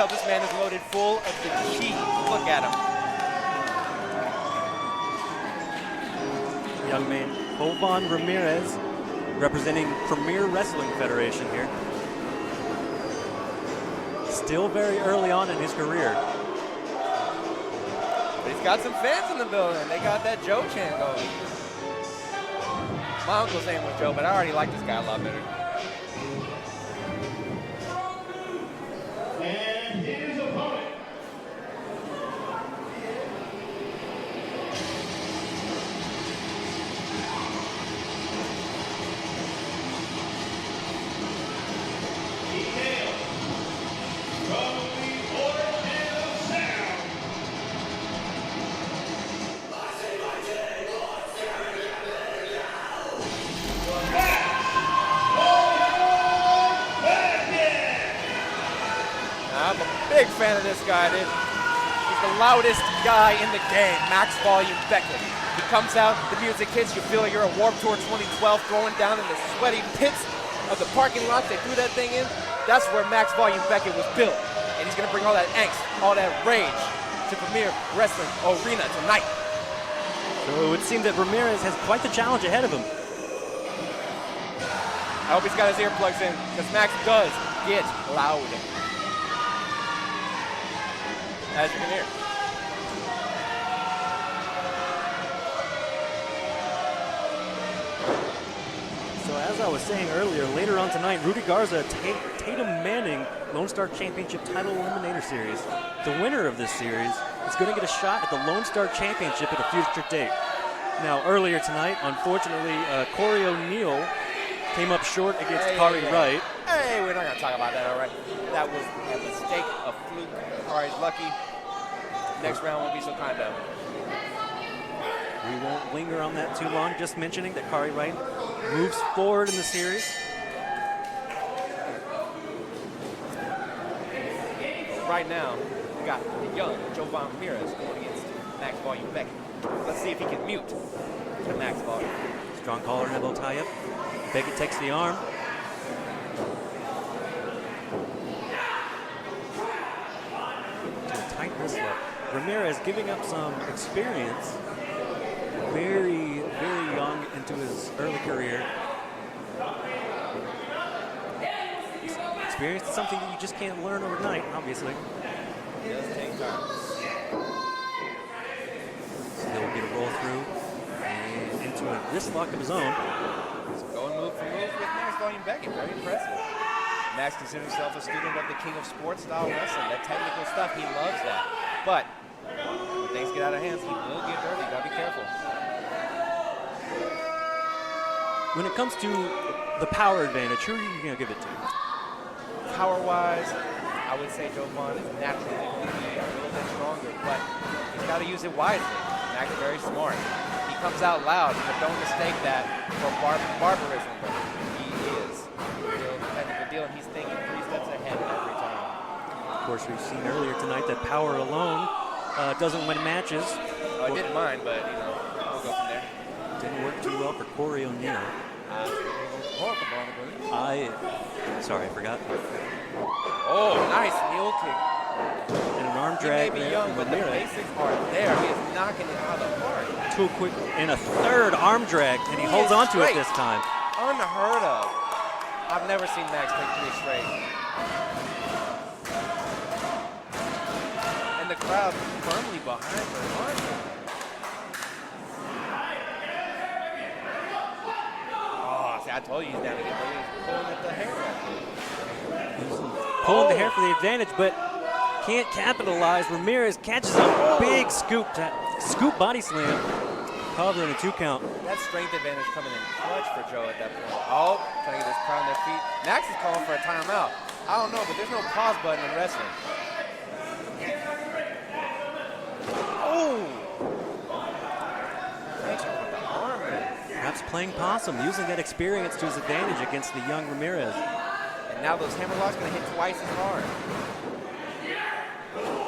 tell this man is loaded full of the cheese. Look at him. Young man, Jovaughn Ramirez, representing Premier Wrestling Federation here. Still very early on in his career. But he's got some fans in the building. They got that Joe chant going. My uncle's name was Joe, but I already like this guy a lot better. And his opponent. He hails from the origin of sound. I'm a big fan of this guy, dude. He's the loudest guy in the game, Max Volume Beckett. He comes out, the music hits, you feel like you're a Warped Tour 2012 throwing down in the sweaty pits of the parking lot they threw that thing in. That's where Max Volume Beckett was built. And he's gonna bring all that angst, all that rage to Premier Wrestling Arena tonight. So it would seem that Ramirez has quite the challenge ahead of him. I hope he's got his earplugs in, because Max does get loud. As you can hear. So as I was saying earlier, later on tonight, Rudy Garza, Tatum Manning, Lone Star Championship Title Eliminator Series. The winner of this series is going to get a shot at the Lone Star Championship at a future date. Now, earlier tonight, unfortunately, Corey O'Neal came up short against Kari Wright. Hey, we're not going to talk about that, all right? That was a mistake, a fluke. Kari's lucky. Next round won't be so kind of. We won't linger on that too long, just mentioning that Kari Wright moves forward in the series. Right now, we got the young Jovaughn Ramirez going against Max Volume Beckett. Let's see if he can mute the Max Volume. Strong collar and elbow tie-up. Beckett takes the arm. To a tight wrist lock. Ramirez giving up some experience. Very, very young into his early career. Experience is something that you just can't learn overnight, obviously. It does take time. Still get a roll through and into a wrist lock of his own. Going move for move with Max Volume Beckett. Very impressive. Max considers himself a student of the king of sports style wrestling. That technical stuff, he loves that. But when things get out of hands, he will get dirty. You gotta be careful. When it comes to the power advantage, who are you going to give it to? Power-wise, I would say Jovaughn is naturally going to be a little bit stronger, but he's got to use it wisely. Max is very smart. He comes out loud, but don't mistake that for barbarism. He is a real technical deal, and he's thinking 3 steps ahead every time. Of course, we've seen earlier tonight that power alone doesn't win matches. Oh, I didn't mind, but you know, we'll go from there. Didn't work too well for Corey O'Neal. Sorry, I forgot. Oh, nice mule kick. And an arm drag he may be there young, from but the Ramirez. basics are there. He is knocking it out of the park. Too quick, and a third arm drag, and he holds on to it this time. Unheard of. I've never seen Max take 3 straight. And the crowd firmly behind her arm. I told you he's down to get ready. He's pulling at the hair. Pulling the hair for the advantage, but can't capitalize. Ramirez catches a big scoop body slam, covering a 2 count. That strength advantage coming in clutch for Joe at that point. Oh, trying to get this crowd on their feet. Max is calling for a timeout. I don't know, but there's no pause button in wrestling. Oh! Perhaps playing possum, using that experience to his advantage against the young Ramirez. And now those hammerlocks going to hit twice as hard.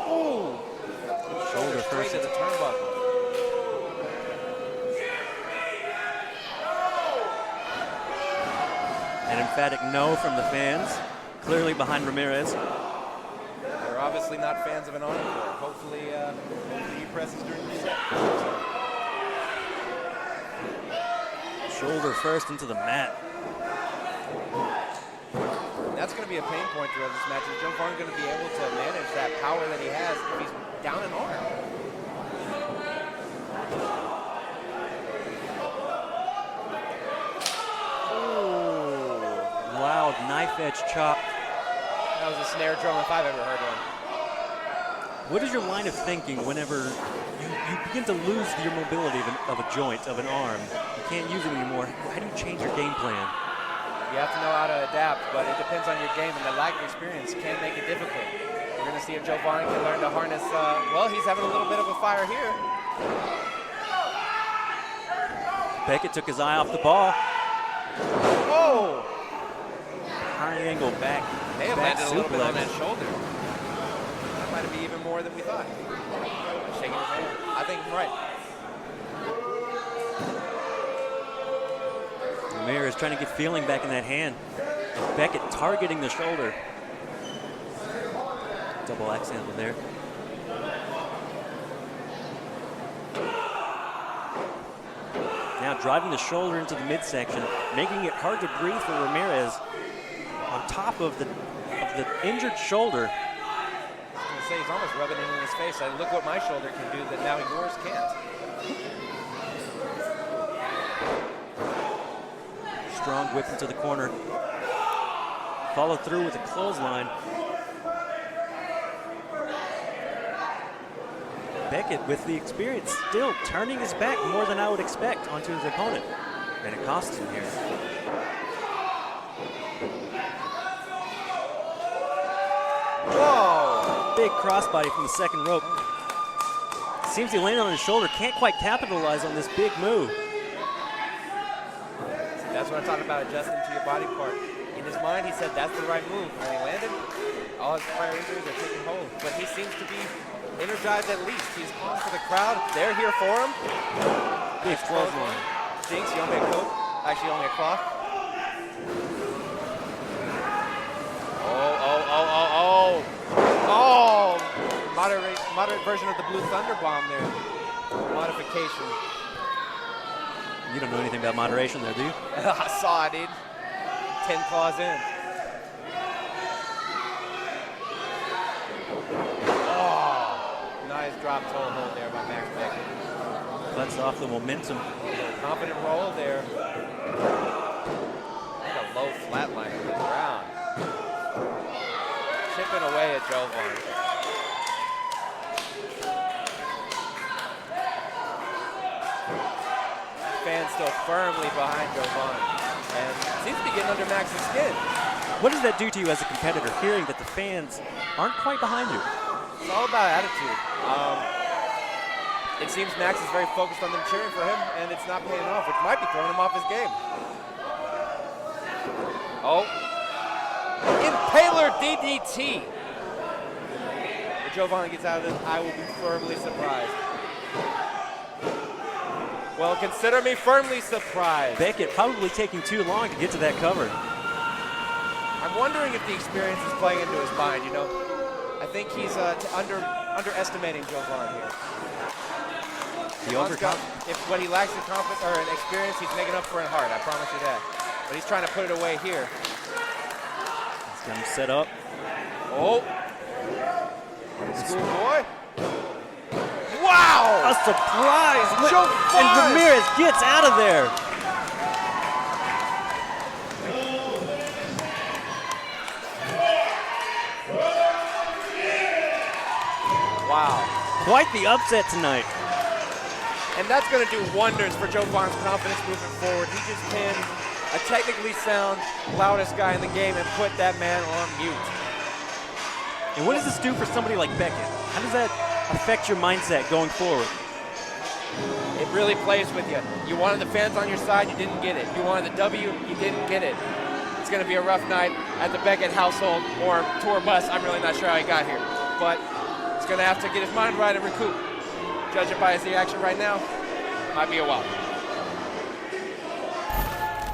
Oh! Shoulder first. Straight to the turnbuckle. An emphatic no from the fans, clearly behind Ramirez. They're obviously not fans of an encore. Hopefully he presses during the set. Shoulder first into the mat. That's going to be a pain point throughout this match. Is Jovaughn going to be able to manage that power that he has if he's down an arm? Ooh, loud knife edge chop. That was a snare drum if I've ever heard one. What is your line of thinking whenever you begin to lose your mobility of a joint, of an arm? You can't use it anymore. How do you change your game plan? You have to know how to adapt, but it depends on your game, and the lack of experience can make it difficult. We're going to see if Jovaughn can learn to harness, well, he's having a little bit of a fire here. Beckett took his eye off the ball. Oh! High angle back. May have back landed a little bit on suplex. that shoulder. That might be even more than we thought. Shaking his hand. I think I'm right. Ramirez trying to get feeling back in that hand. Beckett targeting the shoulder. Double axe handle there. Now driving the shoulder into the midsection, making it hard to breathe for Ramirez. On top of the injured shoulder. I was going to say, he's almost rubbing it in his face. Like, look what my shoulder can do that now yours can't. Strong whip into the corner. Follow through with a clothesline. Beckett, with the experience, still turning his back more than I would expect onto his opponent. And it costs him here. Whoa! Big crossbody from the second rope. Seems he landed on his shoulder, can't quite capitalize on this big move. That's what I'm talking about, adjusting to your body part. In his mind, he said that's the right move. When he landed, all his prior injuries are taking hold. But he seems to be energized at least. He's calling for the crowd. They're here for him. Big clothesline. Jinx, you owe me a coat. Actually, you owe me a cloth. Oh! Moderate version of the Blue Thunder Bomb there. Modification. You don't know anything about moderation there, do you? I saw it, dude. 10 claws in. Oh! Nice drop toe hold there by Max Beckett. Cuts off the momentum. Confident roll there. And a low flat line on the ground. Chipping away at Jovaughn. Fans still firmly behind Jovaughn, and seems to be getting under Max's skin. What does that do to you as a competitor, hearing that the fans aren't quite behind you? It's all about attitude. It seems Max is very focused on them cheering for him, and it's not paying off, which might be throwing him off his game. Oh. Impaler DDT. If Jovaughn gets out of this, I will be firmly surprised. Well, consider me firmly surprised. Beckett probably taking too long to get to that cover. I'm wondering if the experience is playing into his mind, you know. I think he's underestimating Jovaughn here. When he lacks in confidence or in experience, he's making up for it in heart, I promise you that. But he's trying to put it away here. He's got him set up. Oh. Schoolboy. Wow! A surprise! Jovaughn! And Ramirez gets out of there. Wow. Quite the upset tonight. And that's going to do wonders for Jovan's confidence moving forward. He just pinned a technically sound, loudest guy in the game and put that man on mute. And what does this do for somebody like Beckett? How does that affect your mindset going forward? It really plays with you. You wanted the fans on your side, you didn't get it. You wanted the W, you didn't get it. It's going to be a rough night at the Beckett household or tour bus. I'm really not sure how he got here. But he's going to have to get his mind right and recoup. Judging by his reaction right now, might be a while.